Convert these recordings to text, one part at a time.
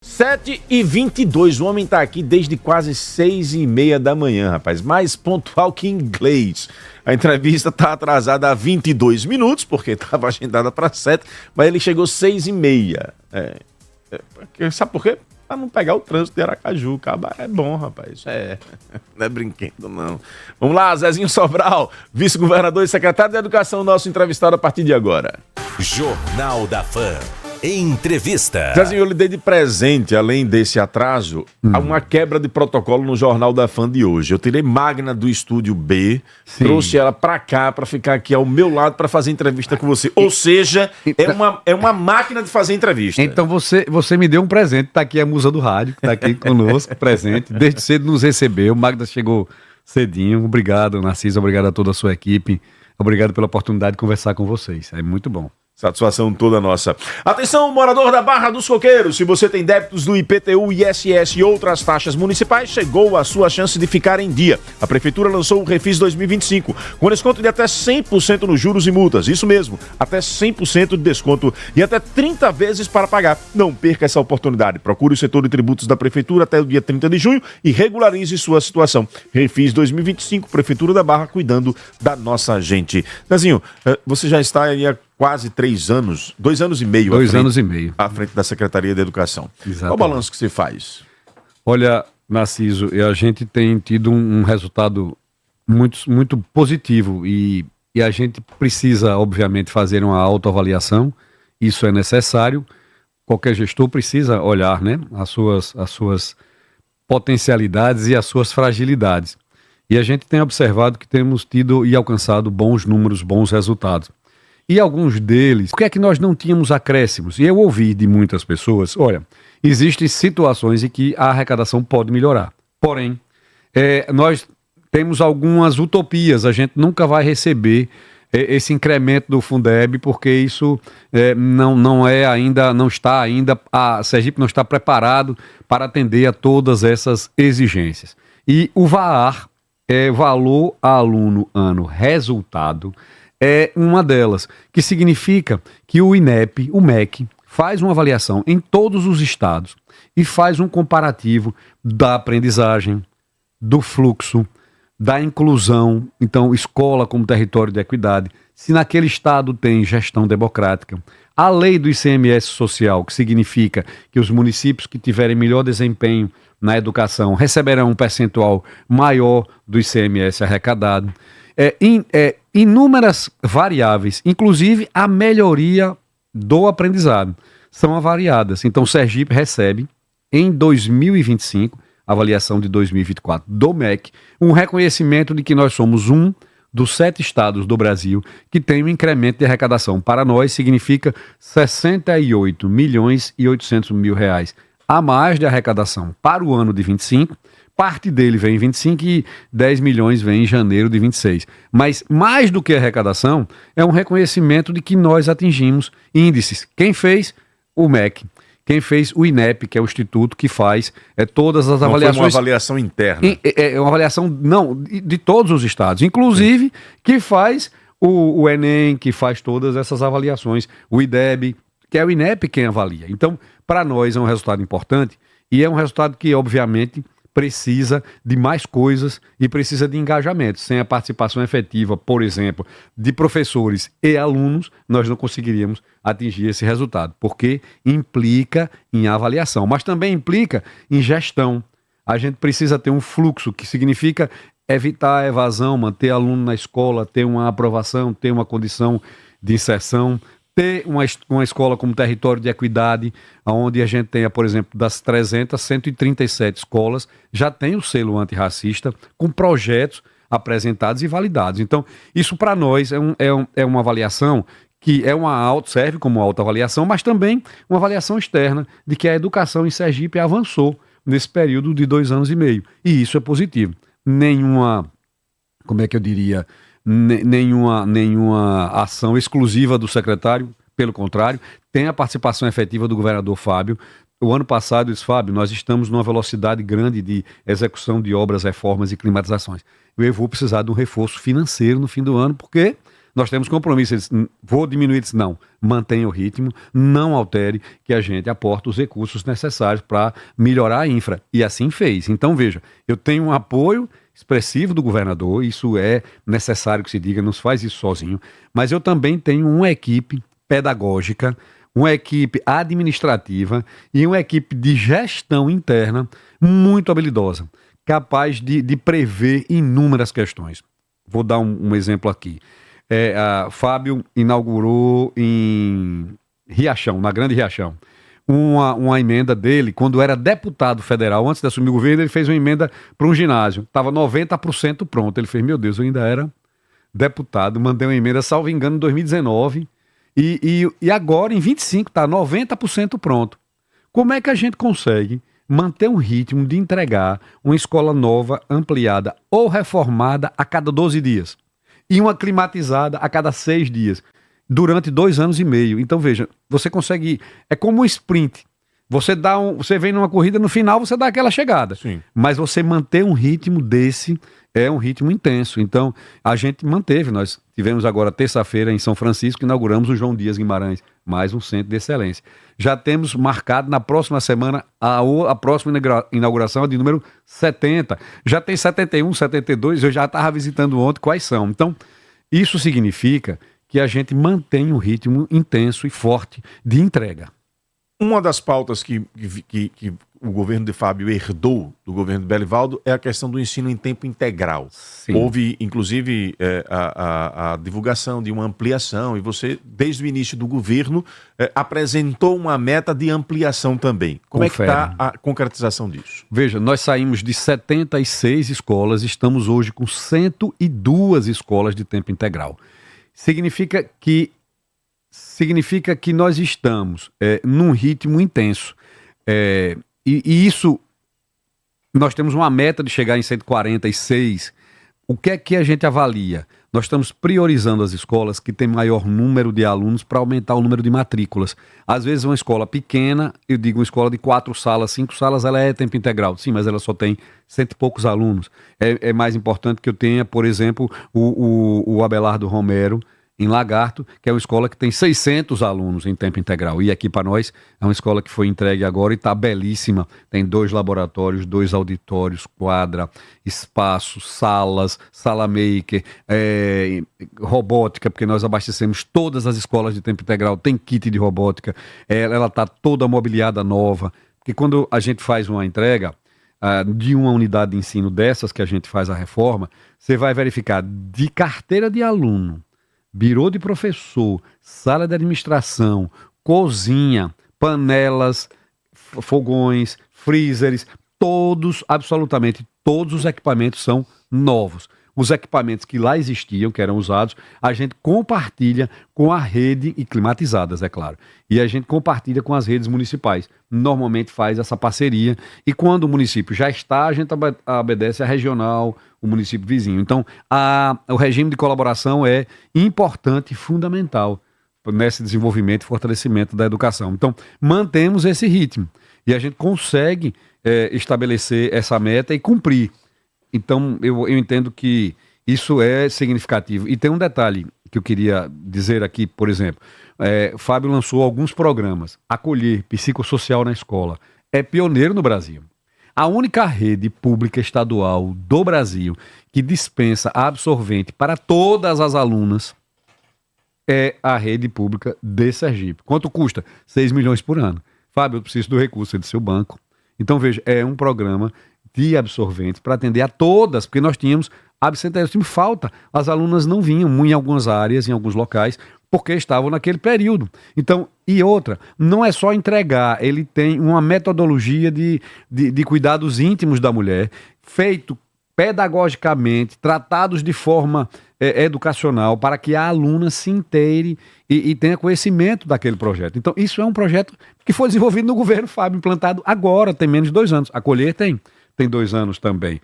7h22, o homem tá aqui desde quase 6h30 da manhã, rapaz, mais pontual que inglês. A entrevista tá atrasada há 22 minutos, porque tava agendada para 7, mas ele chegou 6h30. Sabe por quê? Pra não pegar o trânsito de Aracaju. Caba é bom, rapaz. Não é brinquedo, não. Vamos lá, Zezinho Sobral, vice-governador e secretário de Educação, nosso entrevistado a partir de agora. Jornal da Fã. Entrevista. Zezinho, eu lhe dei de presente, além desse atraso, uma quebra de protocolo no Jornal da Fã de hoje. Eu tirei Magna do estúdio B, trouxe ela pra cá, pra ficar aqui ao meu lado pra fazer entrevista com você. Ou seja, é uma máquina de fazer entrevista. Então você me deu um presente, tá aqui a musa do rádio, que tá aqui conosco, presente. Desde cedo nos recebeu, Magna chegou cedinho. Obrigado, Narciso, obrigado a toda a sua equipe. Obrigado pela oportunidade de conversar com vocês. É muito bom. Satisfação toda nossa. Atenção, morador da Barra dos Coqueiros, se você tem débitos do IPTU, ISS e outras taxas municipais, chegou a sua chance de ficar em dia. A Prefeitura lançou o Refis 2025, com desconto de até 100% nos juros e multas. Isso mesmo, até 100% de desconto e até 30 vezes para pagar. Não perca essa oportunidade. Procure o setor de tributos da Prefeitura até o dia 30 de junho e regularize sua situação. Refis 2025, Prefeitura da Barra, cuidando da nossa gente. Zezinho, você já está aí há quase 3 anos, 2 anos e meio. 2 anos e meio. À frente da Secretaria de Educação. Exatamente. Qual o balanço que você faz? Olha, Narciso, a gente tem tido um resultado muito positivo e a gente precisa, obviamente, fazer uma autoavaliação. Isso é necessário. Qualquer gestor precisa olhar, né, as suas potencialidades e as suas fragilidades. E a gente tem observado que temos tido e alcançado bons números, bons resultados. E alguns deles, por que é que nós não tínhamos acréscimos? E eu ouvi de muitas pessoas, olha, existem situações em que a arrecadação pode melhorar. Porém, nós temos algumas utopias, a gente nunca vai receber esse incremento do Fundeb, porque isso não está ainda, a Sergipe não está preparado para atender a todas essas exigências. E o VAR, valor aluno ano resultado, é uma delas, que significa que o INEP, o MEC, faz uma avaliação em todos os estados e faz um comparativo da aprendizagem, do fluxo, da inclusão, então escola como território de equidade, se naquele estado tem gestão democrática, a lei do ICMS social, que significa que os municípios que tiverem melhor desempenho na educação receberão um percentual maior do ICMS arrecadado, inúmeras variáveis, inclusive a melhoria do aprendizado, são avaliadas. Então, Sergipe recebe, em 2025, avaliação de 2024 do MEC, um reconhecimento de que nós somos um dos 7 estados do Brasil que tem um incremento de arrecadação. Para nós, significa 68 milhões e 800 mil reais a mais de arrecadação para o ano de 25. Parte dele vem em 25 e 10 milhões vem em janeiro de 26. Mas mais do que arrecadação, é um reconhecimento de que nós atingimos índices. Quem fez? O MEC. Quem fez? O INEP, que é o instituto que faz todas as avaliações. Não foi uma avaliação interna. É uma avaliação, de todos os estados. Inclusive, que faz o Enem, que faz todas essas avaliações. O IDEB, que é o INEP quem avalia. Então, para nós é um resultado importante e é um resultado que, obviamente, precisa de mais coisas e precisa de engajamento. Sem a participação efetiva, por exemplo, de professores e alunos, nós não conseguiríamos atingir esse resultado, porque implica em avaliação, mas também implica em gestão. A gente precisa ter um fluxo, que significa evitar a evasão, manter aluno na escola, ter uma aprovação, ter uma condição de inserção, ter uma escola como território de equidade, onde a gente tenha, por exemplo, das 300, 137 escolas, já tem o selo antirracista, com projetos apresentados e validados. Então, isso para nós é uma avaliação que serve como autoavaliação, mas também uma avaliação externa de que a educação em Sergipe avançou nesse período de 2 anos e meio. E isso é positivo. Nenhuma ação exclusiva do secretário, pelo contrário, tem a participação efetiva do governador Fábio. O ano passado, eu disse, Fábio, nós estamos numa velocidade grande de execução de obras, reformas e climatizações. Eu vou precisar de um reforço financeiro no fim do ano, porque nós temos compromisso. Ele disse, vou diminuir. Ele disse, não, mantenha o ritmo, não altere, que a gente aporta os recursos necessários para melhorar a infra. E assim fez. Então, veja, eu tenho um apoio expressivo do governador, isso é necessário que se diga, não se faz isso sozinho, mas eu também tenho uma equipe pedagógica, uma equipe administrativa e uma equipe de gestão interna muito habilidosa, capaz de prever inúmeras questões. Vou dar um exemplo aqui. Fábio inaugurou em Riachão, na Grande Riachão, uma emenda dele, quando era deputado federal, antes de assumir o governo, ele fez uma emenda para um ginásio. Estava 90% pronto. Ele fez, meu Deus, eu ainda era deputado, mandei uma emenda, salvo engano, em 2019, e agora, em 25, está 90% pronto. Como é que a gente consegue manter um ritmo de entregar uma escola nova, ampliada ou reformada a cada 12 dias? E uma climatizada a cada 6 dias? Durante 2 anos e meio. Então, veja, você consegue... É como um sprint. Você vem numa corrida, no final você dá aquela chegada. Sim. Mas você manter um ritmo desse é um ritmo intenso. Então, a gente manteve. Nós tivemos agora, terça-feira, em São Francisco, inauguramos o João Dias Guimarães, mais um centro de excelência. Já temos marcado na próxima semana a próxima inauguração de número 70. Já tem 71, 72, eu já estava visitando ontem quais são. Então, isso significa que a gente mantém um ritmo intenso e forte de entrega. Uma das pautas que o governo de Fábio herdou do governo de Belivaldo é a questão do ensino em tempo integral. Sim. Houve, inclusive, a divulgação de uma ampliação e você, desde o início do governo, apresentou uma meta de ampliação também. Como é que está a concretização disso? Veja, nós saímos de 76 escolas, estamos hoje com 102 escolas de tempo integral. Significa que nós estamos num ritmo intenso. E isso, nós temos uma meta de chegar em 146. O que é que a gente avalia? Nós estamos priorizando as escolas que têm maior número de alunos para aumentar o número de matrículas. Às vezes uma escola pequena, eu digo uma escola de 4 salas, 5 salas, ela é tempo integral. Sim, mas ela só tem 100 e poucos alunos. É mais importante que eu tenha, por exemplo, o Abelardo Romero, em Lagarto, que é uma escola que tem 600 alunos em tempo integral. E aqui para nós é uma escola que foi entregue agora e está belíssima. Tem 2 laboratórios, 2 auditórios, quadra, espaço, salas, sala maker, robótica, porque nós abastecemos todas as escolas de tempo integral, tem kit de robótica, ela está toda mobiliada nova. Porque quando a gente faz uma entrega de uma unidade de ensino dessas que a gente faz a reforma, você vai verificar de carteira de aluno, birô de professor, sala de administração, cozinha, panelas, fogões, freezers, absolutamente todos os equipamentos são novos. Os equipamentos que lá existiam, que eram usados, a gente compartilha com a rede e climatizadas, é claro. E a gente compartilha com as redes municipais. Normalmente faz essa parceria. E quando o município já está, a gente obedece à regional, o município vizinho. Então, o regime de colaboração é importante e fundamental nesse desenvolvimento e fortalecimento da educação. Então, mantemos esse ritmo. E a gente consegue estabelecer essa meta e cumprir. Então, eu entendo que isso é significativo. E tem um detalhe que eu queria dizer aqui, por exemplo. Fábio lançou alguns programas. Acolher psicossocial na escola. É pioneiro no Brasil. A única rede pública estadual do Brasil que dispensa absorvente para todas as alunas é a rede pública de Sergipe. Quanto custa? 6 milhões por ano. Fábio, eu preciso do recurso do seu banco. Então, veja, é um programa de absorventes para atender a todas, porque nós tínhamos absenteísmo, falta. As alunas não vinham em algumas áreas, em alguns locais, porque estavam naquele período. Então, e outra, não é só entregar, ele tem uma metodologia de cuidados íntimos da mulher, feito pedagogicamente, tratados de forma educacional, para que a aluna se inteire e tenha conhecimento daquele projeto. Então, isso é um projeto que foi desenvolvido no governo Fábio, implantado agora, tem menos de 2 anos. Acolher tem 2 anos também.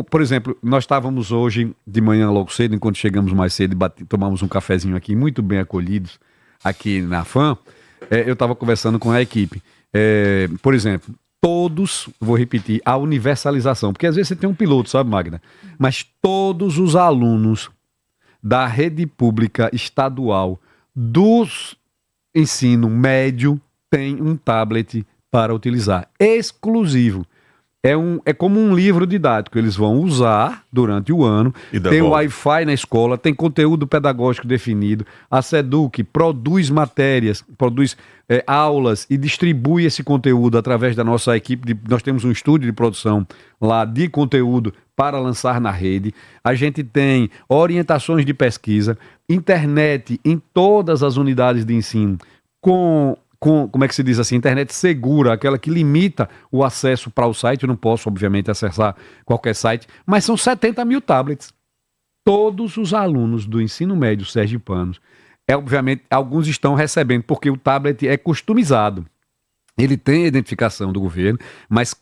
Por exemplo, nós estávamos hoje de manhã logo cedo, enquanto chegamos mais cedo e tomamos um cafezinho aqui, muito bem acolhidos aqui na FAM, eu estava conversando com a equipe. Por exemplo, todos, vou repetir, a universalização, porque às vezes você tem um piloto, sabe, Magna? Mas todos os alunos da rede pública estadual dos ensino médio tem um tablet para utilizar, exclusivo. É como um livro didático, eles vão usar durante o ano, tem o Wi-Fi na escola, tem conteúdo pedagógico definido, a SEDUC produz matérias, produz aulas e distribui esse conteúdo através da nossa equipe, nós temos um estúdio de produção lá de conteúdo para lançar na rede, a gente tem orientações de pesquisa, internet em todas as unidades de ensino, como é que se diz assim, internet segura, aquela que limita o acesso para o site. Eu não posso, obviamente, acessar qualquer site, mas são 70 mil tablets. Todos os alunos do ensino médio sergipanos, obviamente, alguns estão recebendo, porque o tablet é customizado. Ele tem a identificação do governo, mas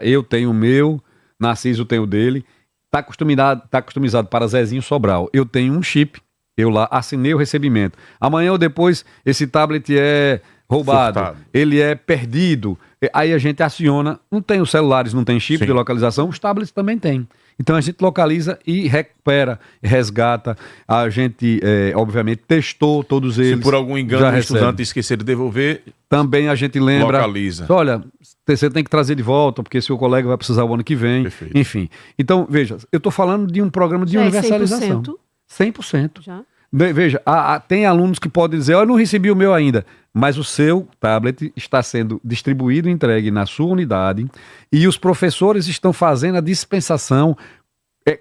eu tenho o meu, Narciso tem o dele, está customizado para Zezinho Sobral. Eu tenho um chip, eu lá assinei o recebimento. Amanhã ou depois, esse tablet é roubado, furtado, ele é perdido, aí a gente aciona, não tem os celulares, não tem chip de localização, os tablets também tem. Então a gente localiza e recupera, resgata, a gente obviamente testou todos eles. Se por algum engano o estudante esquecer de devolver, também a gente lembra, localiza. Olha, você tem que trazer de volta, porque seu colega vai precisar o ano que vem. Perfeito. Enfim. Então, veja, eu estou falando de um programa de universalização. 100%. Já? Veja, tem alunos que podem dizer, eu não recebi o meu ainda, mas o seu tablet está sendo distribuído e entregue na sua unidade e os professores estão fazendo a dispensação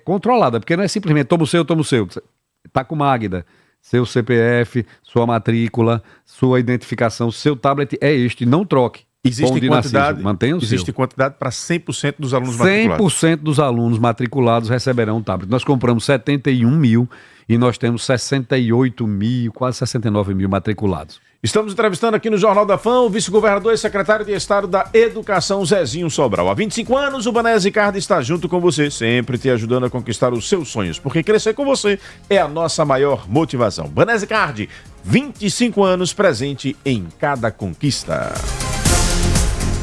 controlada, porque não é simplesmente toma o seu. Está com Magda, seu CPF, sua matrícula, sua identificação, seu tablet é este, não troque. Existe quantidade para 100% dos alunos matriculados. 100% dos alunos matriculados receberão um tablet. Nós compramos 71 mil e nós temos 68 mil, quase 69 mil matriculados. Estamos entrevistando aqui no Jornal da Fã o vice-governador e secretário de Estado da Educação, Zezinho Sobral. Há 25 anos, o Banese Card está junto com você, sempre te ajudando a conquistar os seus sonhos, porque crescer com você é a nossa maior motivação. Banese Card, 25 anos presente em cada conquista.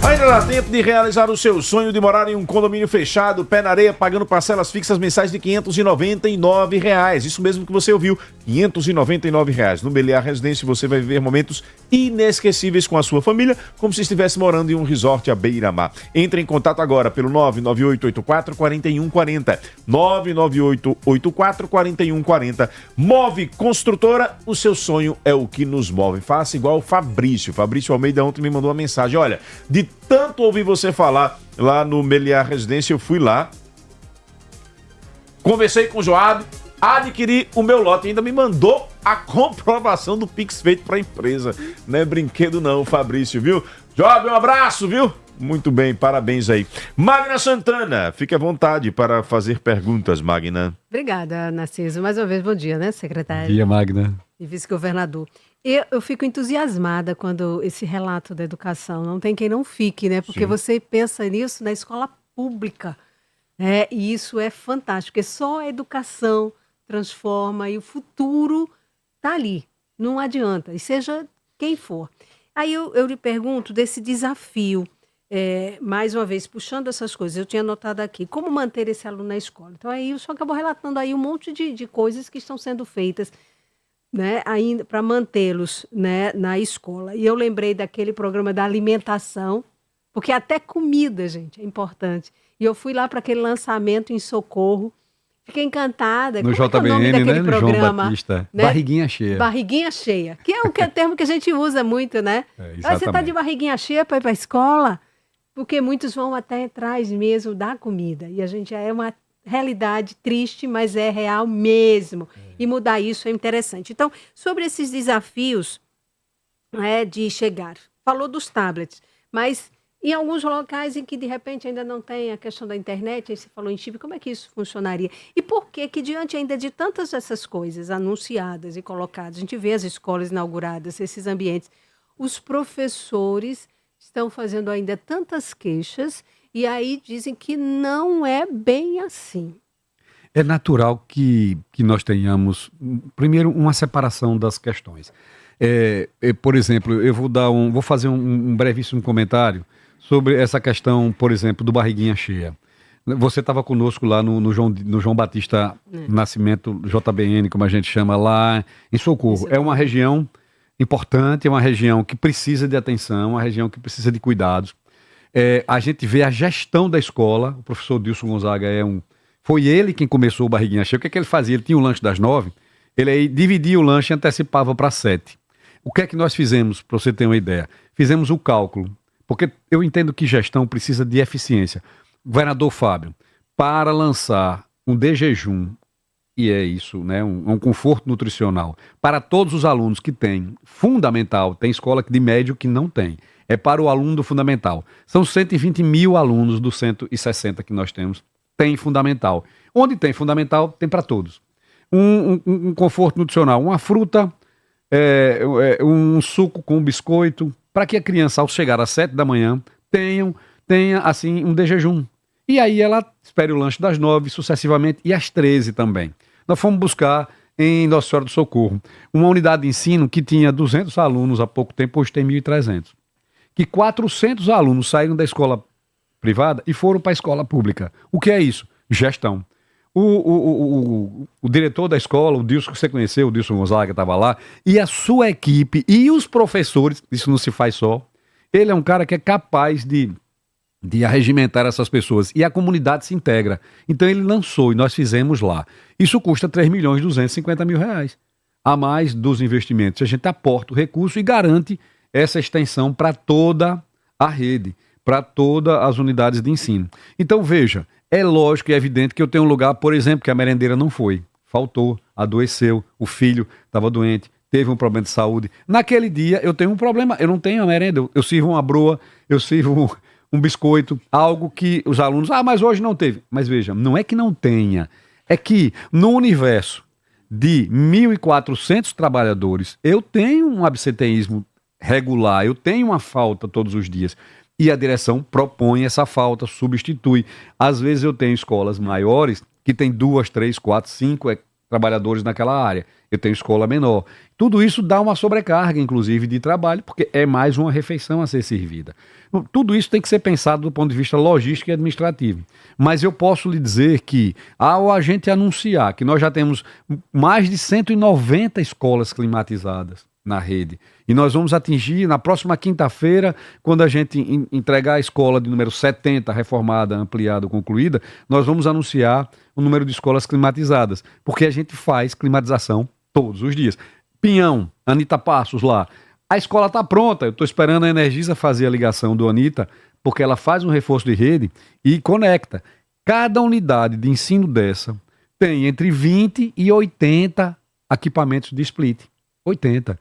Ainda dá tempo de realizar o seu sonho de morar em um condomínio fechado, pé na areia, pagando parcelas fixas mensais de R$ 599. Isso mesmo que você ouviu, R$ 599. No Meliá Residência você vai viver momentos inesquecíveis com a sua família, como se estivesse morando em um resort à beira-mar. Entre em contato agora pelo 99884-4140. 99884-4140. Move Construtora, o seu sonho é o que nos move. Faça igual o Fabrício. Fabrício Almeida ontem me mandou uma mensagem. Olha, de tanto ouvir você falar lá no Meliá Residência, eu fui lá, conversei com o Joab, adquiri o meu lote e ainda me mandou a comprovação do Pix feito para a empresa. Não é brinquedo não, Fabrício, viu? Joab, um abraço, viu? Muito bem, parabéns aí. Magna Santana, fique à vontade para fazer perguntas, Magna. Obrigada, Narciso. Mais uma vez, bom dia, né, secretário? Bom dia, Magna. E vice-governador. Eu fico entusiasmada quando esse relato da educação, não tem quem não fique, né? Porque você pensa nisso na escola pública, né? E isso é fantástico, porque só a educação transforma e o futuro está ali, não adianta, e seja quem for. Aí eu lhe pergunto desse desafio, mais uma vez, puxando essas coisas, eu tinha anotado aqui, como manter esse aluno na escola. Então aí o senhor acabou relatando aí um monte de coisas que estão sendo feitas, né, ainda para mantê-los, né, na escola. E eu lembrei daquele programa da alimentação, porque até comida, gente, é importante. E eu fui lá para aquele lançamento em Socorro, fiquei encantada. No JBN, né, no João Batista, né? Barriguinha cheia. Barriguinha cheia, que é o termo que a gente usa muito, né? Você está de barriguinha cheia para ir para a escola? Porque muitos vão até atrás mesmo da comida. E a gente é uma realidade triste, mas é real mesmo. E mudar isso é interessante. Então, sobre esses desafios de chegar, falou dos tablets, mas em alguns locais em que de repente ainda não tem a questão da internet, aí você falou em chip, como é que isso funcionaria? E por que diante ainda de tantas essas coisas anunciadas e colocadas, a gente vê as escolas inauguradas, esses ambientes, os professores estão fazendo ainda tantas queixas e aí dizem que não é bem assim. É natural que nós tenhamos, primeiro, uma separação das questões. Por exemplo, eu vou fazer um brevíssimo comentário sobre essa questão, por exemplo, do barriguinha cheia. Você estava conosco lá no João Batista Nascimento, JBN, como a gente chama, lá em Socorro. É uma região importante, é uma região que precisa de atenção, uma região que precisa de cuidados. A gente vê a gestão da escola, o professor Dilson Gonzaga foi ele quem começou o Barriguinha Cheia. O que é que ele fazia? Ele tinha o lanche das 9, ele aí dividia o lanche e antecipava para 7. O que é que nós fizemos, para você ter uma ideia? Fizemos o cálculo, porque eu entendo que gestão precisa de eficiência. Governador Fábio, para lançar um de jejum, e é isso, né, um conforto nutricional, para todos os alunos que têm fundamental, tem escola de médio que não tem, é para o aluno do fundamental. São 120 mil alunos dos 160 que nós temos, tem fundamental. Onde tem fundamental, tem para todos. Um conforto nutricional, uma fruta, um suco com biscoito, para que a criança, ao chegar às 7 da manhã, tenha assim, um de jejum. E aí ela espere o lanche das 9, sucessivamente, e às 13 também. Nós fomos buscar em Nossa Senhora do Socorro uma unidade de ensino que tinha 200 alunos há pouco tempo, hoje tem 1.300. Que 400 alunos saíram da escola privada e foram para a escola pública. O que é isso? Gestão. O diretor da escola, o Dilson que você conheceu, o Dilson Gonzaga, estava lá, e a sua equipe e os professores, isso não se faz só, ele é um cara que é capaz de arregimentar essas pessoas, e a comunidade se integra. Então ele lançou, e nós fizemos lá. Isso custa 3.250.000 reais, a mais dos investimentos. A gente aporta o recurso e garante essa extensão para toda a rede, para todas as unidades de ensino. Então veja, é lógico e é evidente que eu tenho um lugar, por exemplo, que a merendeira não foi, faltou, adoeceu, o filho estava doente, teve um problema de saúde. Naquele dia eu tenho um problema, eu não tenho a merenda, eu sirvo uma broa, eu sirvo um biscoito, algo que os alunos, mas hoje não teve. Mas veja, não é que não tenha, é que no universo de 1.400 trabalhadores, eu tenho um absenteísmo regular, eu tenho uma falta todos os dias. E a direção propõe essa falta, substitui. Às vezes eu tenho escolas maiores que tem 2, 3, 4, 5 trabalhadores naquela área. Eu tenho escola menor. Tudo isso dá uma sobrecarga, inclusive, de trabalho, porque é mais uma refeição a ser servida. Tudo isso tem que ser pensado do ponto de vista logístico e administrativo. Mas eu posso lhe dizer que, ao a gente anunciar que nós já temos mais de 190 escolas climatizadas na rede, e nós vamos atingir na próxima quinta-feira, quando a gente entregar a escola de número 70, reformada, ampliada, concluída, nós vamos anunciar o número de escolas climatizadas, porque a gente faz climatização todos os dias. Pinhão, Anita Passos lá, a escola está pronta, eu estou esperando a Energisa fazer a ligação do Anita, porque ela faz um reforço de rede e conecta. Cada unidade de ensino dessa tem entre 20 e 80 equipamentos de split. 80.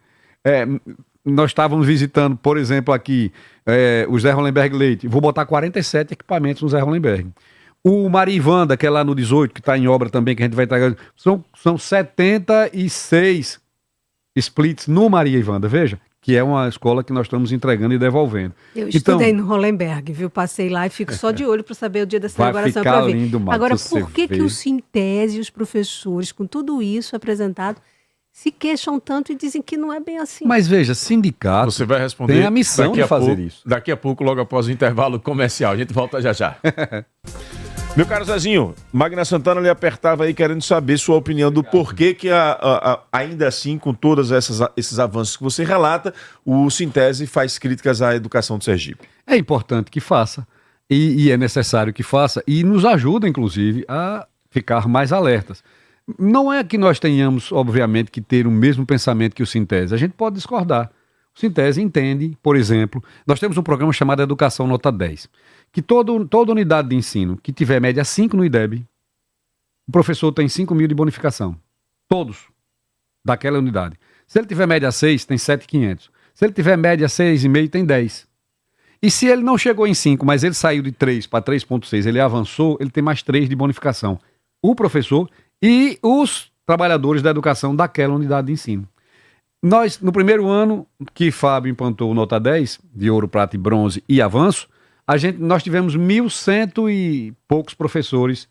Nós estávamos visitando, por exemplo, aqui o Zé Rolenberg Leite. Vou botar 47 equipamentos no Zé Rolenberg. O Marivanda, que é lá no 18, que está em obra também, que a gente vai entregar, são 76 splits no Maria Ivanda, veja, que é uma escola que nós estamos entregando e devolvendo. Eu estudei no Rolenberg, viu? Passei lá e fico só de olho para saber o dia dessa inauguração. Vai ficar lindo, Marcos. Agora, por que o Sintese e os professores, com tudo isso apresentado, se queixam tanto e dizem que não é bem assim? Mas veja, sindicato Você vai responder tem a missão de fazer isso. Daqui a pouco, logo após o intervalo comercial. A gente volta já já. Meu caro Zezinho, Magna Santana lhe apertava aí querendo saber sua opinião do porquê que ainda assim, com todos esses avanços que você relata, o Sintese faz críticas à educação do Sergipe. É importante que faça, e é necessário que faça, e nos ajuda, inclusive, a ficar mais alertas. Não é que nós tenhamos, obviamente, que ter o mesmo pensamento que o Sintese. A gente pode discordar. O Sintese entende, por exemplo, nós temos um programa chamado Educação Nota 10, que toda unidade de ensino que tiver média 5 no IDEB, o professor tem 5 mil de bonificação. Todos daquela unidade. Se ele tiver média 6, tem 7.500. Se ele tiver média 6,5, tem 10. E se ele não chegou em 5, mas ele saiu de 3 para 3,6, ele avançou, ele tem mais 3 de bonificação. O professor e os trabalhadores da educação daquela unidade de ensino. Nós, no primeiro ano que Fábio implantou o Nota 10, de ouro, prata e bronze e avanço, nós tivemos 1.100 e poucos professores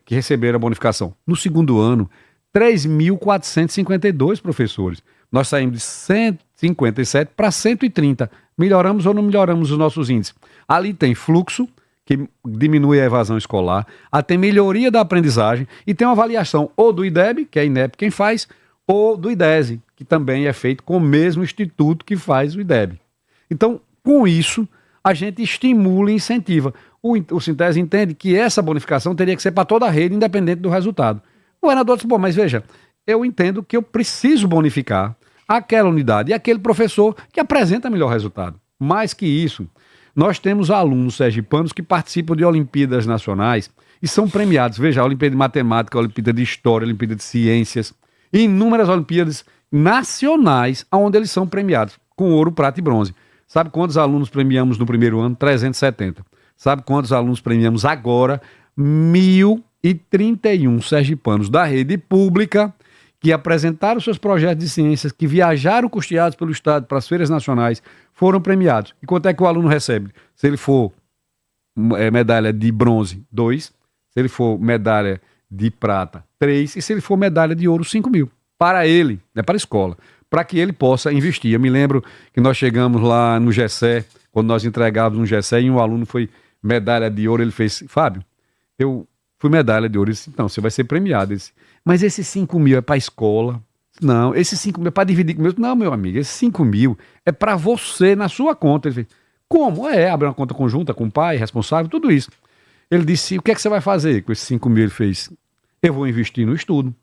que receberam a bonificação. No segundo ano, 3.452 professores. Nós saímos de 157 para 130. Melhoramos ou não melhoramos os nossos índices? Ali tem fluxo, que diminui a evasão escolar, tem melhoria da aprendizagem e tem uma avaliação ou do IDEB, que é a INEP quem faz, ou do IDESE, que também é feito com o mesmo instituto que faz o IDEB. Então, com isso, a gente estimula e incentiva. O Sintese entende que essa bonificação teria que ser para toda a rede, independente do resultado. O governador disse, bom, mas veja, eu entendo que eu preciso bonificar aquela unidade e aquele professor que apresenta melhor resultado. Mais que isso, nós temos alunos sergipanos que participam de Olimpíadas Nacionais e são premiados. Veja, a Olimpíada de Matemática, a Olimpíada de História, a Olimpíada de Ciências, e inúmeras Olimpíadas nacionais onde eles são premiados com ouro, prata e bronze. Sabe quantos alunos premiamos no primeiro ano? 370. Sabe quantos alunos premiamos agora? 1.031 sergipanos da rede pública que apresentaram seus projetos de ciências, que viajaram custeados pelo Estado para as feiras nacionais, foram premiados. E quanto é que o aluno recebe? Se ele for medalha de bronze, 2. Se ele for medalha de prata, 3. E se ele for medalha de ouro, 5 mil. Para ele, não é para a escola, para que ele possa investir. Eu me lembro que nós chegamos lá no GECE, quando nós entregávamos um GECE e um aluno foi medalha de ouro, ele fez, Fábio, eu fui medalha de ouro. Ele disse, então, você vai ser premiado. Ele disse, mas esses 5 mil é para a escola? Não, esses 5 mil é para dividir com o meu. Não, meu amigo, esses 5 mil é para você na sua conta. Ele fez, como? Abre uma conta conjunta com o pai, responsável, tudo isso. Ele disse, o que é que você vai fazer com esses 5 mil? Ele fez, eu vou investir no estudo,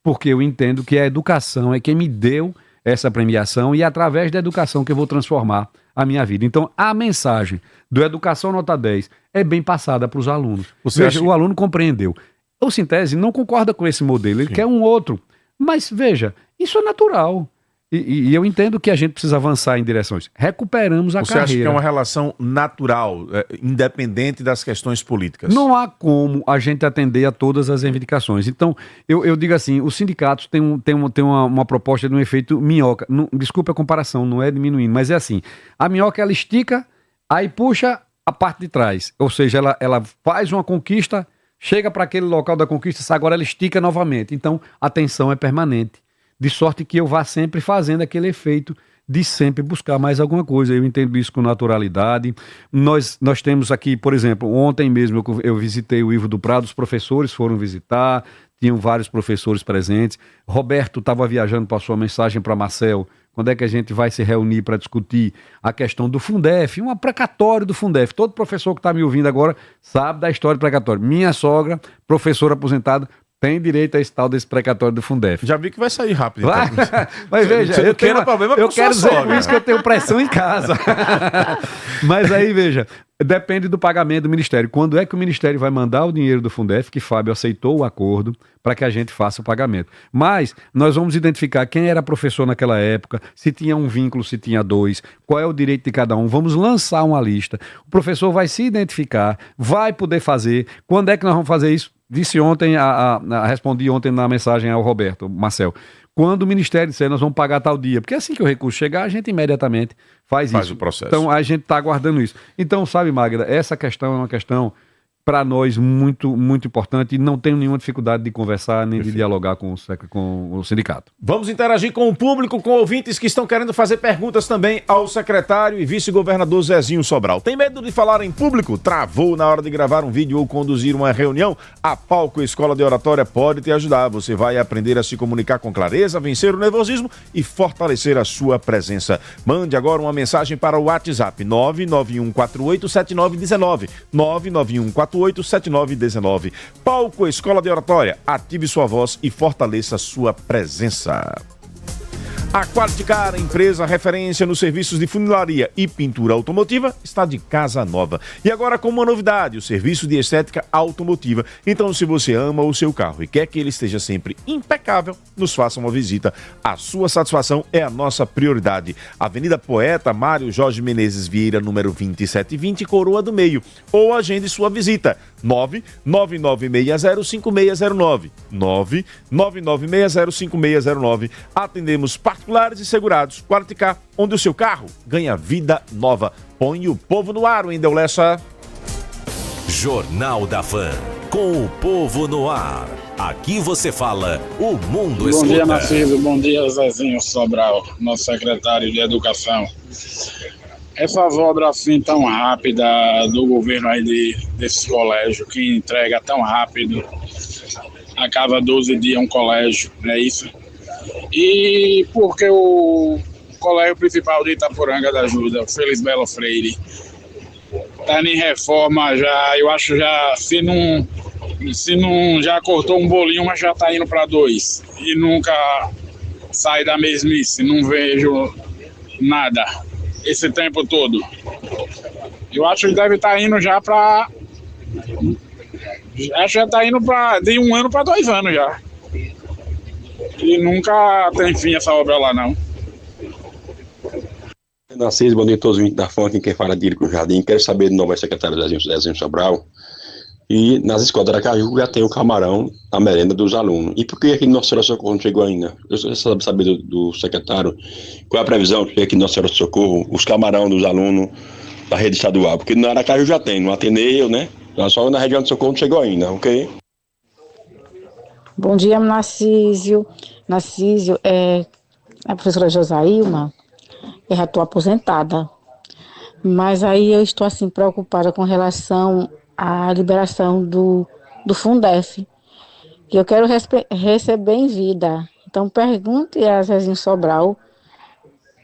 porque eu entendo que a educação é quem me deu essa premiação e é através da educação que eu vou transformar a minha vida. Então, a mensagem do Educação Nota 10 é bem passada para os alunos. Veja, o aluno compreendeu. O Sintese não concorda com esse modelo, ele quer um outro. Mas, veja, isso é natural. E eu entendo que a gente precisa avançar em direções. Recuperamos a carreira. Você acha que é uma relação natural, independente das questões políticas? Não há como a gente atender a todas as reivindicações. Então, eu digo assim, os sindicatos têm uma proposta de um efeito minhoca. Não, desculpe a comparação, não é diminuindo, mas é assim. A minhoca, ela estica, aí puxa a parte de trás. Ou seja, ela faz uma conquista, chega para aquele local da conquista, agora ela estica novamente. Então, a tensão é permanente. De sorte que eu vá sempre fazendo aquele efeito de sempre buscar mais alguma coisa. Eu entendo isso com naturalidade. Nós temos aqui, por exemplo, ontem mesmo eu visitei o Ivo do Prado, os professores foram visitar, tinham vários professores presentes. Roberto estava viajando, passou a mensagem para Marcel, quando é que a gente vai se reunir para discutir a questão do Fundef, um precatório do Fundef. Todo professor que está me ouvindo agora sabe da história do precatório. Minha sogra, professora aposentada, tem direito a esse tal desse precatório do Fundef. Já vi que vai sair rápido. Vai, então. Mas veja, eu quero dizer com isso que eu tenho pressão em casa. Mas aí, veja, depende do pagamento do Ministério. Quando é que o Ministério vai mandar o dinheiro do Fundef, que Fábio aceitou o acordo, para que a gente faça o pagamento. Mas nós vamos identificar quem era professor naquela época, se tinha um vínculo, se tinha 2, qual é o direito de cada um. Vamos lançar uma lista. O professor vai se identificar, vai poder fazer. Quando é que nós vamos fazer isso? Disse ontem, respondi ontem na mensagem ao Roberto, Marcel, quando o Ministério disser nós vamos pagar tal dia, porque assim que o recurso chegar, a gente imediatamente faz isso. O processo. Então a gente está aguardando isso. Então, sabe, Magda, essa questão é uma questão para nós muito, muito importante e não tenho nenhuma dificuldade de conversar nem de dialogar com o sindicato. Vamos interagir com o público, com ouvintes que estão querendo fazer perguntas também ao secretário e vice-governador Zezinho Sobral. Tem medo de falar em público? Travou na hora de gravar um vídeo ou conduzir uma reunião? A Palco Escola de Oratória pode te ajudar. Você vai aprender a se comunicar com clareza, vencer o nervosismo e fortalecer a sua presença. Mande agora uma mensagem para o WhatsApp 991487919 991487919. Palco Escola de Oratória. Ative sua voz e fortaleça sua presença. A Qualitycar, empresa referência nos serviços de funilaria e pintura automotiva, está de casa nova. E agora com uma novidade, o serviço de estética automotiva. Então, se você ama o seu carro e quer que ele esteja sempre impecável, nos faça uma visita. A sua satisfação é a nossa prioridade. Avenida Poeta Mário Jorge Menezes Vieira, número 2720, Coroa do Meio. Ou agende sua visita. 999605609. 999605609. Atendemos particulares e segurados. Qualitycar, onde o seu carro ganha vida nova. Põe o povo no ar, Wendel Lessa. Jornal da Fã, com o povo no ar. Aqui você fala, o mundo escuta. Bom dia, Narciso. Bom dia, Zezinho Sobral, nosso secretário de Educação. Essas obras assim tão rápidas do governo aí desses colégios, que entrega tão rápido, a cada 12 dias um colégio, não é isso? E porque o colégio principal de Itaporanga da Ajuda, Feliz Belo Freire, tá em reforma já, eu acho já, se não já cortou um bolinho, mas já tá indo para 2. E nunca sai da mesmice, não vejo nada esse tempo todo. Eu acho que deve estar indo já para... Acho que já está indo de 1 ano para 2 anos já. E nunca tem fim essa obra lá, não. Narciso, bom dia a todos da Fonte, quem fala é Dírico Jardim. Quero saber do novo secretário Zezinho Sobral. E nas escolas da Aracaju já tem o camarão na merenda dos alunos. E por que aqui no Nossa Senhora do Socorro não chegou ainda? Eu só saber do secretário qual é a previsão que aqui no Nossa Senhora do Socorro, os camarão dos alunos da rede estadual. Porque no Aracaju já tem, no Ateneu, né? Só na região do Socorro não chegou ainda, ok? Bom dia, Narciso. Narciso, a professora Josailma, eu já estou aposentada. Mas aí eu estou assim preocupada com relação à liberação do Fundef, que eu quero receber em vida. Então pergunte a Zezinho Sobral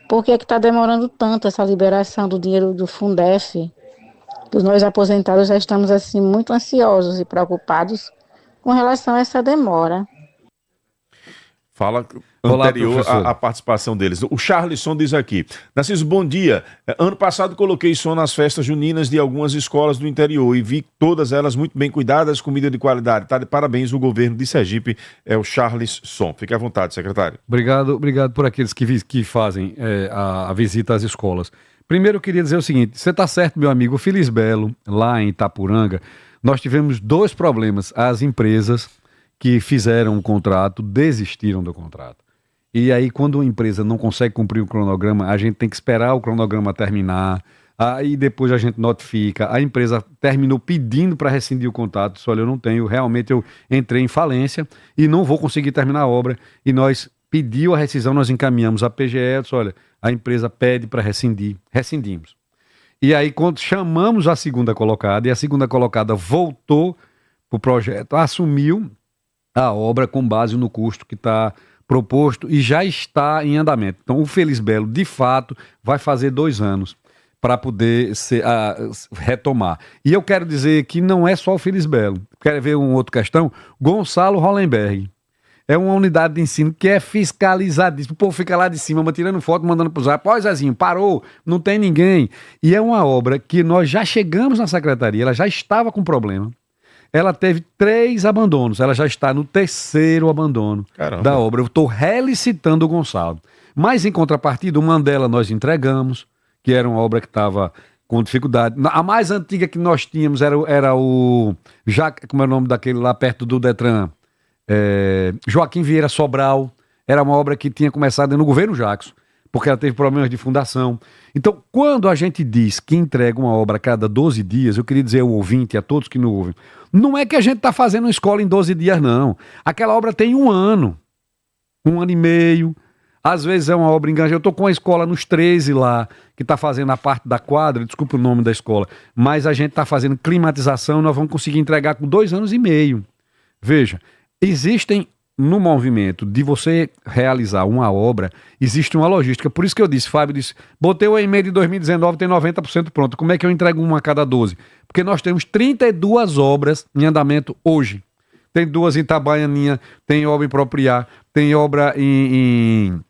por que está demorando tanto essa liberação do dinheiro do Fundef. Nós aposentados já estamos assim muito ansiosos e preocupados com relação a essa demora. Fala Olá, anterior à participação deles. O Charlisson diz aqui: Narciso, bom dia. Ano passado coloquei som nas festas juninas de algumas escolas do interior e vi todas elas muito bem cuidadas, comida de qualidade. Tá de parabéns o governo de Sergipe, é o Charlisson. Fique à vontade, secretário. Obrigado por aqueles que fazem a visita às escolas. Primeiro eu queria dizer o seguinte, você está certo, meu amigo, o Feliz Belo, lá em Itapuranga, nós tivemos 2 problemas. As empresas que fizeram o contrato desistiram do contrato. E aí, quando a empresa não consegue cumprir o cronograma, a gente tem que esperar o cronograma terminar, aí depois a gente notifica. A empresa terminou pedindo para rescindir o contrato, disse, olha, eu não tenho, realmente eu entrei em falência e não vou conseguir terminar a obra. E nós pediu a rescisão, nós encaminhamos a PGE, disse, olha, a empresa pede para rescindir, rescindimos. E aí, quando chamamos a segunda colocada, e a segunda colocada voltou para o projeto, assumiu a obra com base no custo que está proposto e já está em andamento. Então, o Feliz Belo, de fato, vai fazer 2 anos para poder retomar. E eu quero dizer que não é só o Feliz Belo. Quer ver uma outra questão? Gonçalo Hollenberg. É uma unidade de ensino que é fiscalizadíssima. O povo fica lá de cima, tirando foto, mandando para o zap. Ó, Zezinho, parou, não tem ninguém. E é uma obra que nós já chegamos na secretaria, ela já estava com problema. Ela teve 3 abandonos, ela já está no 3º abandono da obra. Eu estou relicitando o Gonçalo. Mas, em contrapartida, o Mandela nós entregamos, que era uma obra que estava com dificuldade. A mais antiga que nós tínhamos era o... como é o nome daquele lá perto do Detran? Joaquim Vieira Sobral. Era uma obra que tinha começado no governo Jackson, porque ela teve problemas de fundação. Então, quando a gente diz que entrega uma obra a cada 12 dias, eu queria dizer ao ouvinte, a todos que não ouvem, não é que a gente está fazendo uma escola em 12 dias, não. Aquela obra tem 1 ano, 1 ano e meio. Às vezes é uma obra enganjada. Eu estou com a escola nos 13 lá, que está fazendo a parte da quadra, desculpa o nome da escola, mas a gente está fazendo climatização, nós vamos conseguir entregar com 2 anos e meio. Veja, existem, no movimento de você realizar uma obra, existe uma logística. Por isso que eu disse, Fábio disse, botei o e-mail de 2019, tem 90% pronto. Como é que eu entrego uma a cada 12? Porque nós temos 32 obras em andamento hoje. Tem 2 em Itabaianinha, tem obra em Propriar, tem obra em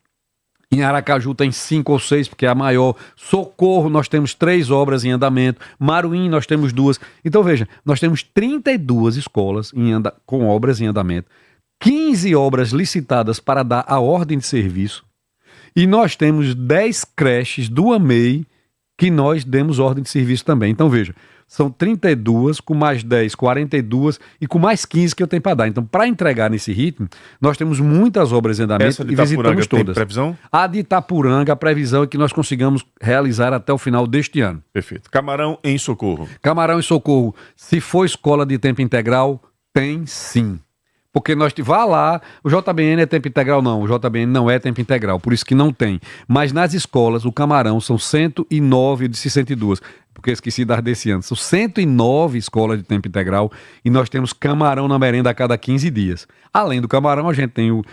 Aracaju, tem 5 ou 6, porque é a maior. Socorro, nós temos 3 obras em andamento. Maruim, nós temos 2. Então, veja, nós temos 32 escolas com obras em andamento. 15 obras licitadas para dar a ordem de serviço e nós temos 10 creches do AMEI que nós demos ordem de serviço também. Então veja, são 32, com mais 10, 42 e com mais 15 que eu tenho para dar. Então, para entregar nesse ritmo, nós temos muitas obras em andamento e visitamos todas. Tem previsão? A de Itapuranga, a previsão é que nós consigamos realizar até o final deste ano. Perfeito. Camarão em Socorro. Camarão em Socorro, se for escola de tempo integral, tem sim. Porque nós vá lá, o JBN é tempo integral? Não, o JBN não é tempo integral, por isso que não tem. Mas nas escolas, o Camarão são 109, eu disse 102, porque eu esqueci das desse ano. São 109 escolas de tempo integral e nós temos Camarão na merenda a cada 15 dias. Além do Camarão, a gente tem o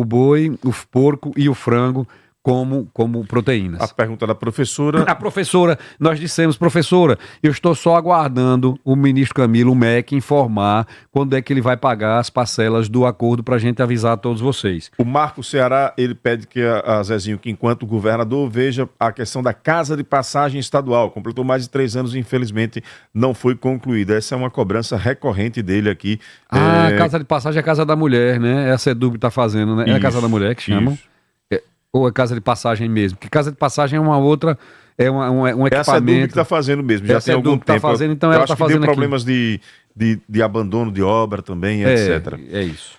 boi, o porco e o frango como proteínas. A pergunta da professora. A professora, nós dissemos, professora, eu estou só aguardando o ministro Camilo, o MEC, informar quando é que ele vai pagar as parcelas do acordo para a gente avisar a todos vocês. O Marco Ceará, ele pede que a Zezinho, que enquanto governador, veja a questão da casa de passagem estadual. Completou mais de 3 anos e infelizmente não foi concluída. Essa é uma cobrança recorrente dele aqui. A casa de passagem é a Casa da Mulher, né? Essa é dúvida que está fazendo, né? É a Casa da Mulher que chamam. Isso. Ou é casa de passagem mesmo? Porque casa de passagem é uma outra, um equipamento. Essa é a dúvida que está fazendo mesmo, já tem algum tempo. Fazendo, então ela está fazendo tem problemas de abandono de obra também, etc. É isso.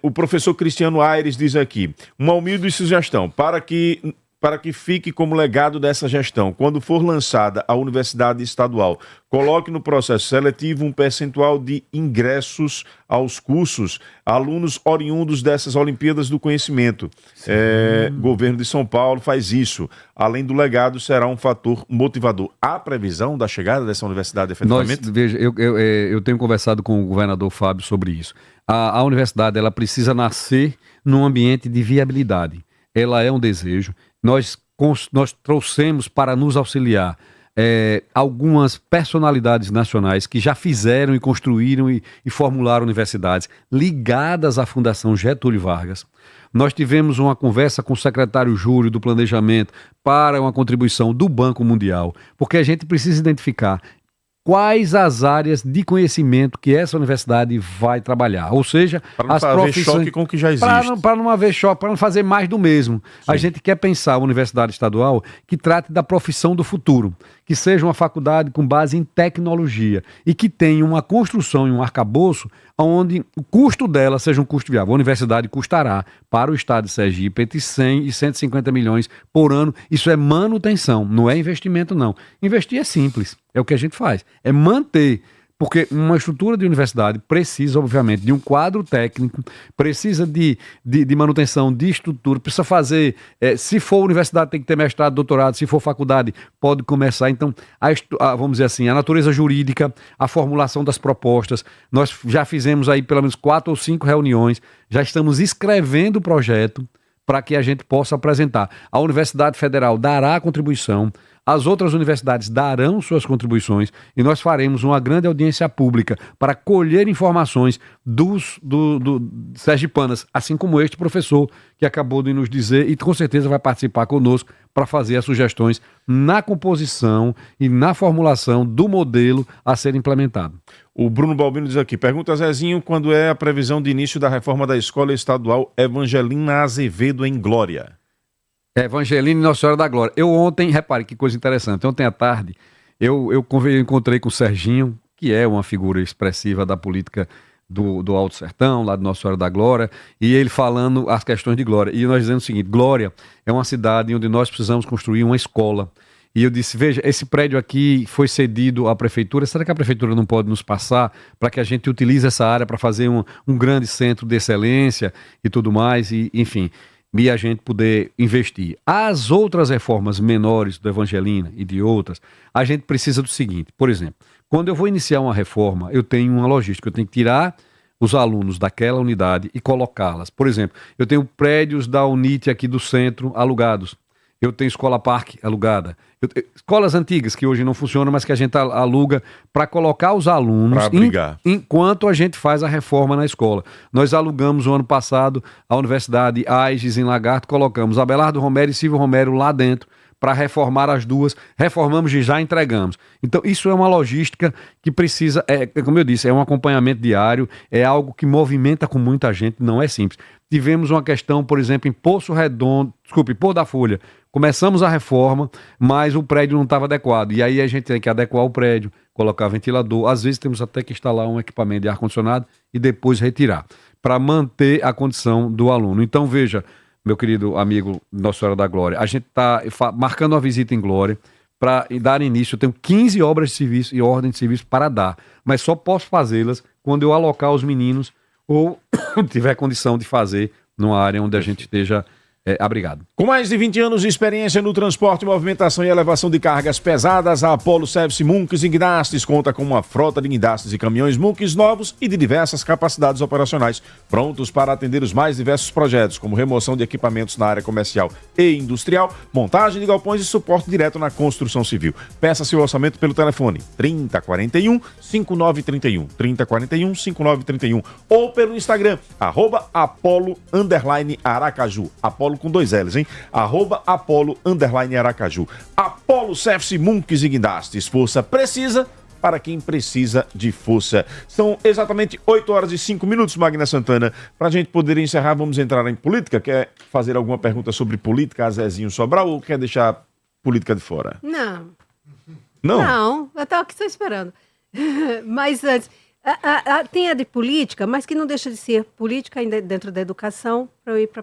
O professor Cristiano Aires diz aqui, uma humilde sugestão, para que fique como legado dessa gestão, quando for lançada a universidade estadual, coloque no processo seletivo um percentual de ingressos aos cursos, alunos oriundos dessas Olimpíadas do Conhecimento. Governo de São Paulo faz isso. Além do legado, será um fator motivador. Há previsão da chegada dessa universidade, efetivamente? Veja, eu tenho conversado com o governador Fábio sobre isso. A universidade ela precisa nascer num ambiente de viabilidade. Ela é um desejo. Nós trouxemos para nos auxiliar algumas personalidades nacionais que já fizeram e construíram e formularam universidades ligadas à Fundação Getúlio Vargas. Nós tivemos uma conversa com o secretário Júlio do Planejamento para uma contribuição do Banco Mundial, porque a gente precisa identificar quais as áreas de conhecimento que essa universidade vai trabalhar. Ou seja, para não as haver choque com o que já existe. Para não haver choque, para não fazer mais do mesmo. Sim. A gente quer pensar uma universidade estadual que trate da profissão do futuro, que seja uma faculdade com base em tecnologia e que tenha uma construção e um arcabouço onde o custo dela seja um custo viável. A universidade custará para o estado de Sergipe entre 100 e 150 milhões por ano. Isso é manutenção, não é investimento não. Investir é simples, é o que a gente faz, é manter. Porque uma estrutura de universidade precisa, obviamente, de um quadro técnico, precisa de manutenção, de estrutura, precisa fazer, se for universidade tem que ter mestrado, doutorado, se for faculdade pode começar. Então, vamos dizer assim, a natureza jurídica, a formulação das propostas, nós já fizemos aí pelo menos 4 ou 5 reuniões, já estamos escrevendo o projeto para que a gente possa apresentar. A Universidade Federal dará a contribuição, as outras universidades darão suas contribuições e nós faremos uma grande audiência pública para colher informações dos sergipanas, assim como este professor que acabou de nos dizer e com certeza vai participar conosco para fazer as sugestões na composição e na formulação do modelo a ser implementado. O Bruno Balbino diz aqui, pergunta a Zezinho quando é a previsão de início da reforma da Escola Estadual Evangelina Azevedo em Glória. Evangelina e Nossa Senhora da Glória. Eu ontem, repare que coisa interessante, ontem à tarde eu encontrei com o Serginho, que é uma figura expressiva da política do Alto Sertão, lá de Nossa Senhora da Glória, e ele falando as questões de Glória. E nós dizendo o seguinte, Glória é uma cidade onde nós precisamos construir uma escola. E eu disse, veja, esse prédio aqui foi cedido à prefeitura, será que a prefeitura não pode nos passar para que a gente utilize essa área para fazer um grande centro de excelência e tudo mais, e enfim, e a gente poder investir. As outras reformas menores do Evangelina e de outras, a gente precisa do seguinte, por exemplo, quando eu vou iniciar uma reforma, eu tenho uma logística, eu tenho que tirar os alunos daquela unidade e colocá-las. Por exemplo, eu tenho prédios da UNIT aqui do centro alugados, eu tenho escola parque alugada, escolas antigas que hoje não funcionam, mas que a gente aluga para colocar os alunos enquanto a gente faz a reforma na escola. Nós alugamos o ano passado a Universidade Ages em Lagarto, colocamos Abelardo Romero e Silvio Romero lá dentro para reformar as duas, reformamos e já entregamos. Então isso é uma logística que precisa, como eu disse, é um acompanhamento diário, é algo que movimenta com muita gente, não é simples. Tivemos uma questão, por exemplo, em Poço da Folha. Começamos a reforma, mas o prédio não estava adequado. E aí a gente tem que adequar o prédio, colocar ventilador. Às vezes temos até que instalar um equipamento de ar-condicionado e depois retirar, para manter a condição do aluno. Então veja, meu querido amigo Nossa Senhora da Glória, a gente está marcando uma visita em Glória para dar início. Eu tenho 15 obras de serviço e ordem de serviço para dar, mas só posso fazê-las quando eu alocar os meninos ou tiver condição de fazer numa área onde a gente esteja abrigado. Com mais de 20 anos de experiência no transporte, movimentação e elevação de cargas pesadas, a Apollo Service Munks e Guindastes conta com uma frota de guindastes e caminhões Munks novos e de diversas capacidades operacionais, prontos para atender os mais diversos projetos, como remoção de equipamentos na área comercial e industrial, montagem de galpões e suporte direto na construção civil. Peça seu orçamento pelo telefone 3041-5931, 3041-5931 ou pelo Instagram, @Apollo_Aracaju, Apollo com 2 L's, hein? @Apollo_Aracaju. Apollo Service Munks e Guindastes. Força precisa para quem precisa de força. São exatamente 8h05, Magna Santana. Para a gente poder encerrar, vamos entrar em política. Quer fazer alguma pergunta sobre política a Zezinho Sobral ou quer deixar política de fora? Não. Não? Não, eu estava aqui só esperando. Mas antes... tem a de política, mas que não deixa de ser política ainda dentro da educação, para eu ir para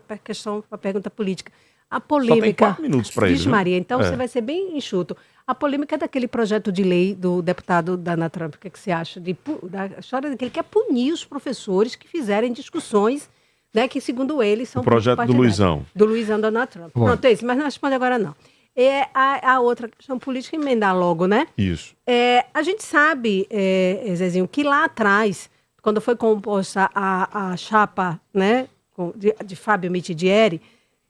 a pergunta política. A polêmica... Só tem 4 minutos para ele. Vixe Maria, então você vai ser bem enxuto. A polêmica é daquele projeto de lei do deputado Donald Trump. O que você acha? Da história daquele que é punir os professores que fizerem discussões, né, que segundo ele são... O projeto do Luizão. Do Luizão Donald Trump. Não, tem esse, mas não responde agora não. A outra questão política, emendar logo, né? Isso. A gente sabe, Zezinho, que lá atrás, quando foi composta a chapa, né, de Fábio Mitidieri,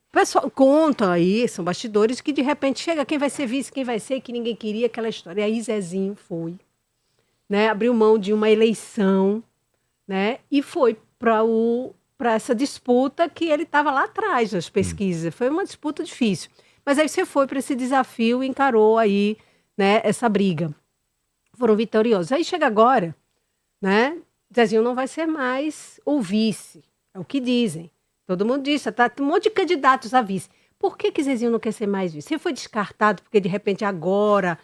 o pessoal conta aí, são bastidores, que de repente chega quem vai ser vice, quem vai ser, que ninguém queria aquela história. E aí Zezinho foi, né, abriu mão de uma eleição, né, e foi para essa disputa que ele estava lá atrás nas pesquisas. Foi uma disputa difícil. Mas aí você foi para esse desafio e encarou aí, né, essa briga. Foram vitoriosos. Aí chega agora, né, Zezinho não vai ser mais o vice. É o que dizem. Todo mundo diz, tá um monte de candidatos a vice. Por que Zezinho não quer ser mais vice? Você foi descartado porque de repente agora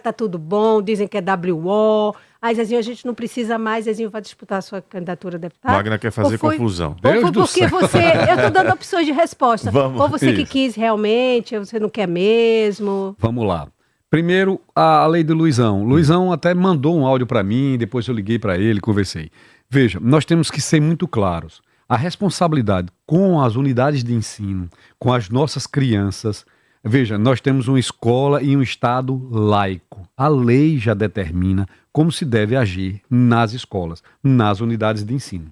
tá tudo bom, dizem que é WO. Aí Zezinho, a gente não precisa mais, Zezinho vai disputar a sua candidatura a deputado. Magna quer fazer confusão. Ou foi porque eu tô dando opções de resposta. Ou você que quis realmente, ou você não quer mesmo. Vamos lá. Primeiro, a lei do Luizão. Luizão até mandou um áudio para mim, depois eu liguei para ele, conversei. Veja, nós temos que ser muito claros. A responsabilidade com as unidades de ensino, com as nossas crianças. Veja, nós temos uma escola e um Estado laico. A lei já determina como se deve agir nas escolas, nas unidades de ensino.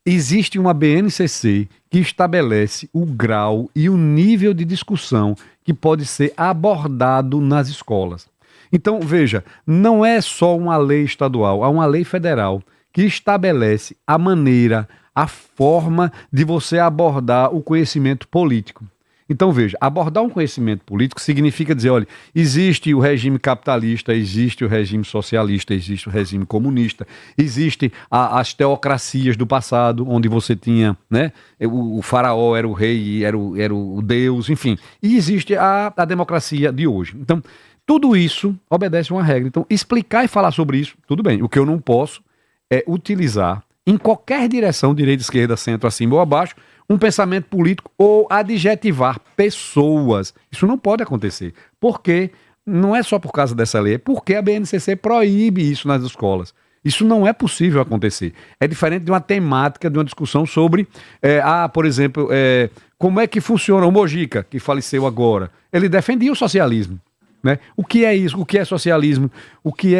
Existe uma BNCC que estabelece o grau e o nível de discussão que pode ser abordado nas escolas. Então, veja, não é só uma lei estadual, há uma lei federal que estabelece a maneira, a forma de você abordar o conhecimento político. Então, veja, abordar um conhecimento político significa dizer, olha, existe o regime capitalista, existe o regime socialista, existe o regime comunista, existe as teocracias do passado, onde você tinha, né, o faraó era o rei, era o deus, enfim, e existe a democracia de hoje. Então, tudo isso obedece a uma regra. Então, explicar e falar sobre isso, tudo bem. O que eu não posso é utilizar em qualquer direção, direita, esquerda, centro, acima ou abaixo, um pensamento político ou adjetivar pessoas. Isso não pode acontecer. Porque não é só por causa dessa lei, é porque a BNCC proíbe isso nas escolas. Isso não é possível acontecer. É diferente de uma temática, de uma discussão sobre, por exemplo, como é que funciona o Mojica, que faleceu agora. Ele defendia o socialismo. Né? O que é isso? O que é socialismo?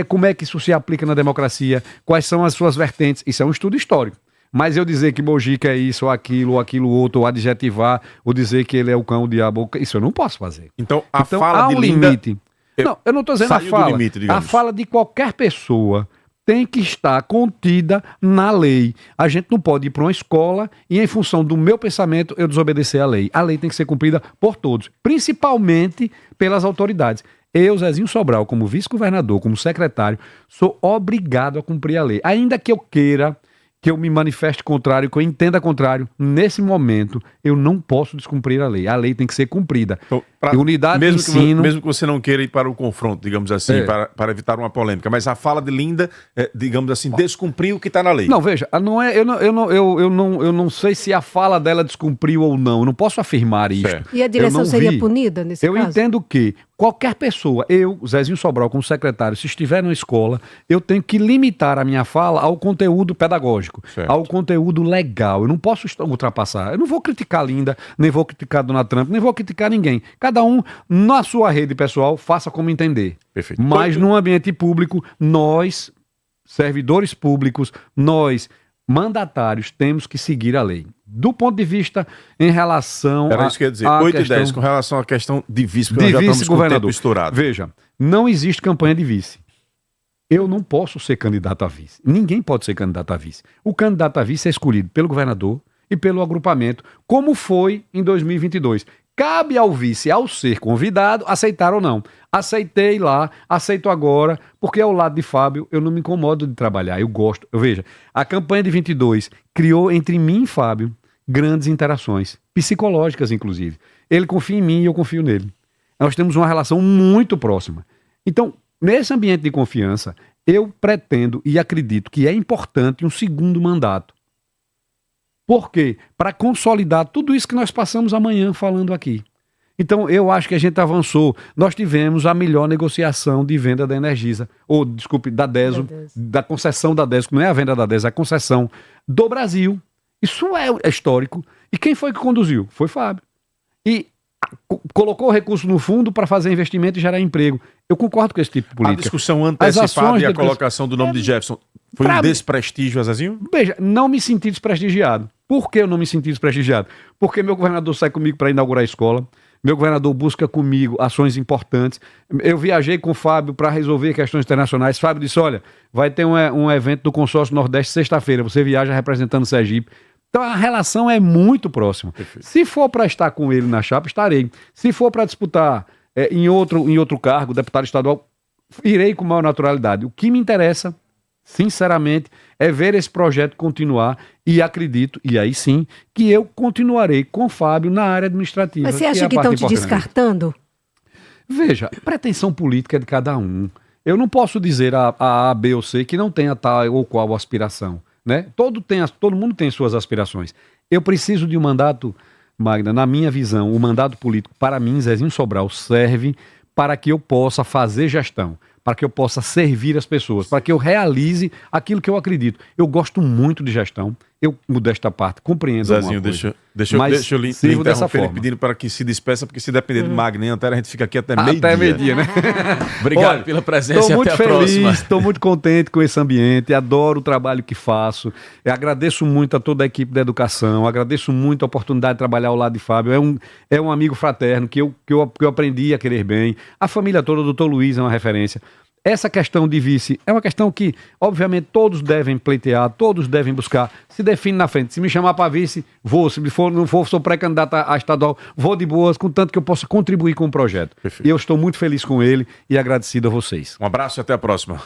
Como é que isso se aplica na democracia? Quais são as suas vertentes? Isso é um estudo histórico. Mas eu dizer que Mojica é isso, ou aquilo outro, ou adjetivar, ou dizer que ele é o cão, o diabo, isso eu não posso fazer. Então fala há um de Linda... limite. Não, eu não estou dizendo a fala. Limite, a fala de qualquer pessoa tem que estar contida na lei. A gente não pode ir para uma escola e, em função do meu pensamento, eu desobedecer a lei. A lei tem que ser cumprida por todos, principalmente pelas autoridades. Eu, Zezinho Sobral, como vice-governador, como secretário, sou obrigado a cumprir a lei. Ainda que eu queira, que eu me manifeste contrário, que eu entenda contrário, nesse momento eu não posso descumprir a lei. A lei tem que ser cumprida. Então, unidade de ensino... Mesmo que você não queira ir para o confronto, digamos assim, para evitar uma polêmica, mas a fala de Linda, digamos assim, descumpriu o que está na lei. Não, veja, eu não sei se a fala dela descumpriu ou não. Eu não posso afirmar isso. E a direção seria punida nesse caso? Eu entendo que Qualquer pessoa, eu, Zezinho Sobral, como secretário, se estiver na escola, eu tenho que limitar a minha fala ao conteúdo pedagógico, Certo. ao conteúdo legal. Eu não posso ultrapassar. Eu não vou criticar a Linda, nem vou criticar a Dona Trump, nem vou criticar ninguém. Cada um, na sua rede pessoal, faça como entender. Perfeito. Mas no ambiente público, nós, servidores públicos, nós, mandatários, temos que seguir a lei. Do ponto de vista em relação Era isso que eu ia dizer. 8 e 10, com relação à questão de vice, porque de nós já estamos com o tempo vice-governador. estourado. Veja, não existe campanha de vice. Eu não posso ser candidato a vice. Ninguém pode ser candidato a vice. O candidato a vice é escolhido pelo governador e pelo agrupamento, como foi em 2022. Cabe ao vice, ao ser convidado, aceitar ou não. Aceitei lá, aceito agora, porque ao lado de Fábio eu não me incomodo de trabalhar, eu gosto. Veja, a campanha de 22 criou entre mim e Fábio grandes interações, psicológicas inclusive. Ele confia em mim e eu confio nele. Nós temos uma relação muito próxima. Então, nesse ambiente de confiança, eu pretendo e acredito que é importante um segundo mandato. Por quê? Para consolidar tudo isso que nós passamos amanhã falando aqui. Então, eu acho que a gente avançou. Nós tivemos a melhor negociação de venda da Energisa, ou, desculpe, da DESO, da concessão da DESO, que não é a venda da DESO, é a concessão do Brasil. Isso é histórico. E quem foi que conduziu? Foi Fábio. E colocou o recurso no fundo para fazer investimento e gerar emprego. Eu concordo com esse tipo de política. A discussão As antecipada ações e a de- colocação do nome de Jefferson foi um desprestígio, Zezinho? Veja, não me senti desprestigiado. Por que eu não me senti desprestigiado? Porque meu governador sai comigo para inaugurar a escola, meu governador busca comigo ações importantes. Eu viajei com o Fábio para resolver questões internacionais. Fábio disse, olha, vai ter um evento do Consórcio Nordeste sexta-feira, você viaja representando Sergipe. Então a relação é muito próxima. Perfeito. Se for para estar com ele na chapa, estarei. Se for para disputar em outro cargo, deputado estadual, irei com maior naturalidade. O que me interessa, sinceramente, é ver esse projeto continuar e acredito, e aí sim, que eu continuarei com o Fábio na área administrativa. Mas você é acha a que parte estão te importante. descartando? Veja, pretensão política é de cada um. Eu não posso dizer a A, B ou C que não tenha tal ou qual aspiração. Né? Todo mundo tem suas aspirações. Eu preciso de um mandato, Magda, na minha visão, o mandato político, para mim, Zezinho Sobral, serve para que eu possa fazer gestão, para que eu possa servir as pessoas, para que eu realize aquilo que eu acredito. Eu gosto muito de gestão, eu, modesta parte, compreendo Zezinho, alguma coisa. deixa eu lhe sirvo dessa interromper forma. pedindo para que se despeça, porque se depender de Magna e Antero, a gente fica aqui até meio-dia. Até meio-dia, né? Obrigado Olha, pela presença Estou e muito até a próxima. feliz, estou muito contente com esse ambiente, adoro o trabalho que faço, eu agradeço muito a toda a equipe da educação, agradeço muito a oportunidade de trabalhar ao lado de Fábio, é um amigo fraterno que eu aprendi a querer bem, a família toda, o doutor Luiz é uma referência. Essa questão de vice é uma questão que, obviamente, todos devem pleitear, todos devem buscar, se define na frente. Se me chamar para vice, vou. Se não for, sou pré-candidato a estadual, vou de boas, contanto que eu possa contribuir com o projeto. Perfeito. E eu estou muito feliz com ele e agradecido a vocês. Um abraço e até a próxima.